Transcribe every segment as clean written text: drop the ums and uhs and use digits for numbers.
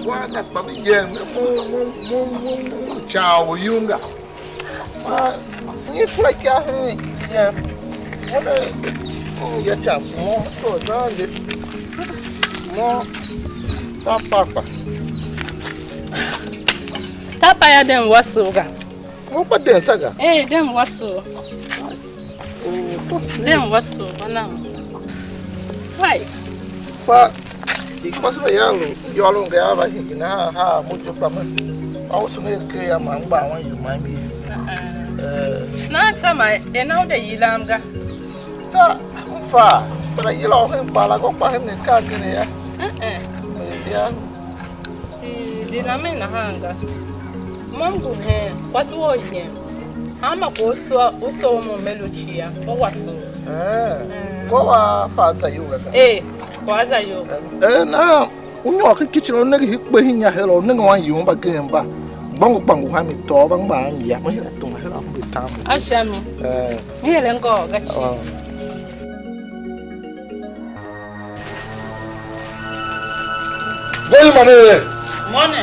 wana pabiye mo chao yunga ni furakia ya wana ya chapo to dale mo tapa ya dem wasu ga mo pa den saga dem wasu dem wasu bana why fa ikmasura yangu yolo nga ba hingina ha mucho pama au sune ke ya mangba wan yu mambi na tama na da yilamga ta fa para yilo hen pala ko pa hen ka kene ya ya diname na hanga mongu he kwasu wo yen ama ko so mo melochia ko waso ko wa fa Zaiyol ga kwa Zaiyol na unyo ke kichiro ne ke hikpe hinya helo ne wan yu ba gemba bangu ha mi to bang ba ya mo hela tung hela mo tam ashami ni hele ngo gachi Gol mane mone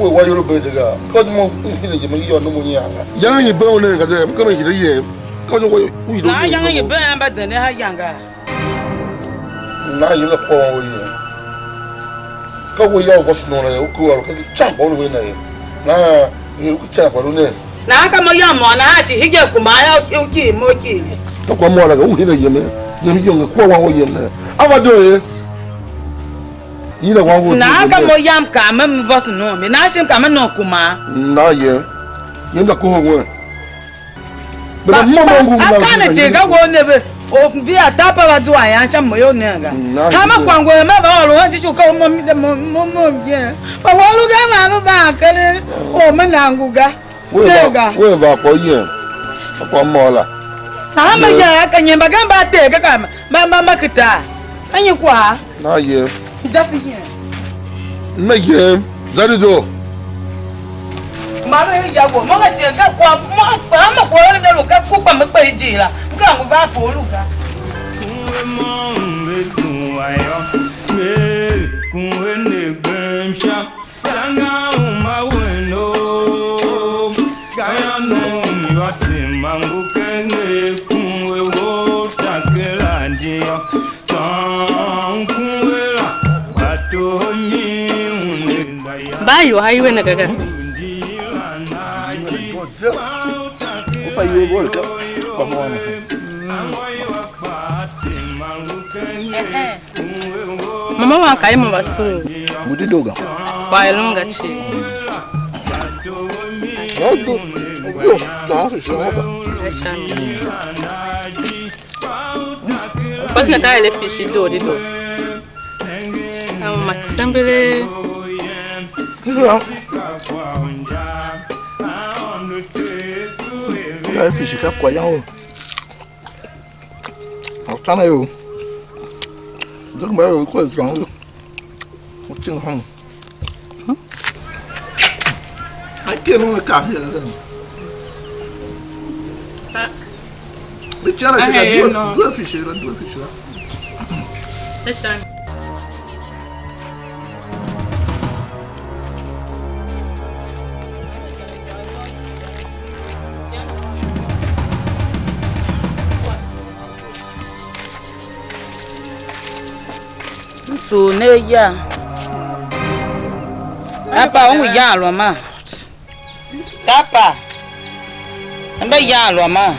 we wa yoro be daga ko mo hile je mo yo no mo nya yang yi be one ga de ko me hile ye ko no wo yi do na yang yi be an ba de ne ha yanga na yi la po yi ko wo yo ko sno na ko wa ko cham bo no we na na yi ko cha ko ne na ka mo ya mo na ha chi hige ku ma ya ki mo ki to ko mo la ga wo hile ye me ye mi yo ko wa wo ye na aba do ye yi la wa wo na ka mo yam ka ma mi vos no me na sim ka ma no ku ma na ye ye la ko wo ba mo mo ngu na ka na je ga wo ne be o bi ata pa ba tu aya sha mo yo ne ga ha ma kwango ma ba lo ha ji shu ka mo mi de mo je ba wo lu ga ma ba ka le o ma na ngu ga we ba ko ye ko mo la ha ma ya ka nyemba ga ba te ga ka ma kita anyi kwa na ye da fi ye na ye zari do ma lo ya go mo ga je ga kwa ma ko le de lo ka ku pa mo pe ji la ka mo ba po lu ga mo me tu ayo me ku ne gem sha langa ma weno ga ya no mi wa te mangu ke ne ku we wo ta ke la ji yo tan ku we la ba to ni bayo hayiwe na gaga fa yiwe bol ka pa mo ma mama wa kai mo basu budi doga kwa elunga chi do yo ta su shi ma ashami pas na kai le fishi do ama sambele ya fishi ka kwa yawo tana yo duk ba yo ko zang yo o tin hong ake no ka ya da de chara que duas ficheiras ashami su ne ya apa on ya lo ma tapa amba ya lo ma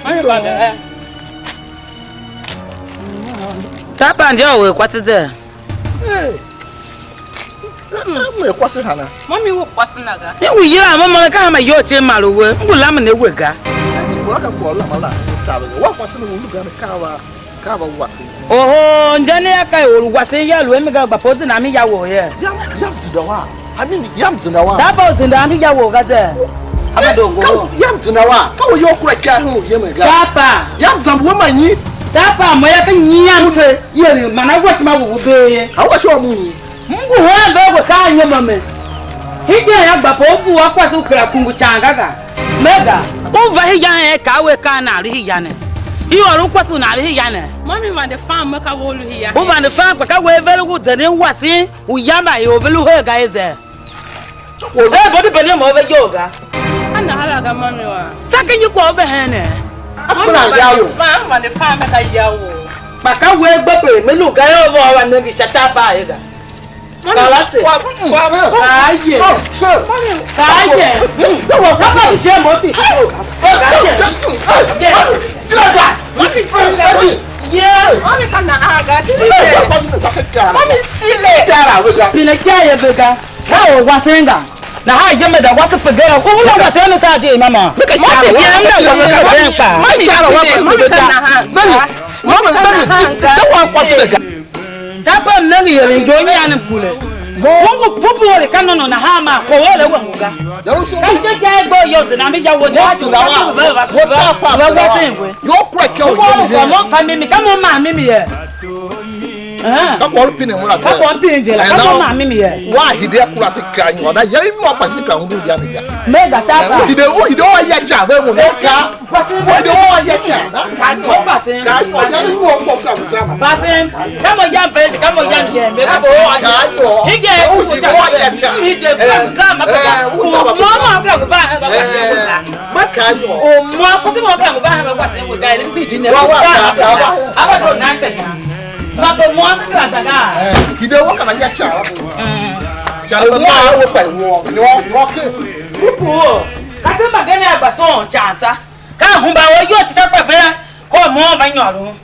ai ba da tapa ndio we kwase ze me kwase hana mami wo kwasna ga e wi ya mama ka ma yo che ma lo we ngula ma ne we ga ko ka ko la mala ta wa kwase no lu ga ka ba wase oho njane ya kai o wase ya lo mi ga gba poti na mi ya wo ye yam zinawa I mean yam zinawa tapa o zinda mi ya wo ga ze abado go yam zinawa ka wo yo kura ka hu ye me ga tapa yam zambu ma nyi tapa mo ya ka nyinya mfe ye mana wo ma wo be ye awa sho mu nyi mungu ho be go ka anya mame hija ya gba poti wa kwase ukra kungu changa ga mega o va hija e ka we ka na ri hija ne You are Kwase na here yana. Mommy man the farm make a wolu here. Who man the farm ka we very good then wasi uyama yo belu he guys there. Eh body bele mo be yoga. Ana halaga mommy wa. Taking you go over here ne. Akuna yawo. Man the farm make a yawo. Maka we gbe melu ga yo bo wa ne bi shata fa ye ga. Kwase. Aye. Aye. Papa je mo fi. Yeah. Mommy kana aga. Mommy sile. Sile kya bega. Ka o wa senga. Na ha yeme da wa pe ga. Ko la wa tene sa je mama. Mommy Tapa nani yele njoni ane kule. Mungu pupu wale kanono na hama kwa wale wanguga. Kanje kya go yote na mija wote. Kama mama mimi ye. Kama wale pine mwana tse. Kama pine jela. Kama mama mimi ye. Wa hide kula se kanyo na ye mo pa tika ndu ya ne ya. Mega tapa. Hide wa ya cha be mo na. Hide wa ya cha. Kanyo. Kanyo wo ko ka mzama. Basen. Kama ya fresh kama ya njembe kabo aja. Hige wa ya cha. Hige mzama kwa. Mama abla kwa. Makanyo. O mwa kwa sababu abla kwa kwa sema kwa ile bidi ne. Aba ndo nante. Mapo mwanza kila taga. Hide wa kana ya cha. Cha wo wo pa wo. Ni wo ke. Pupu. Kasema gani agbaso chanta. Ka humba wo yo ti tapa fe ko mo ba nyoro.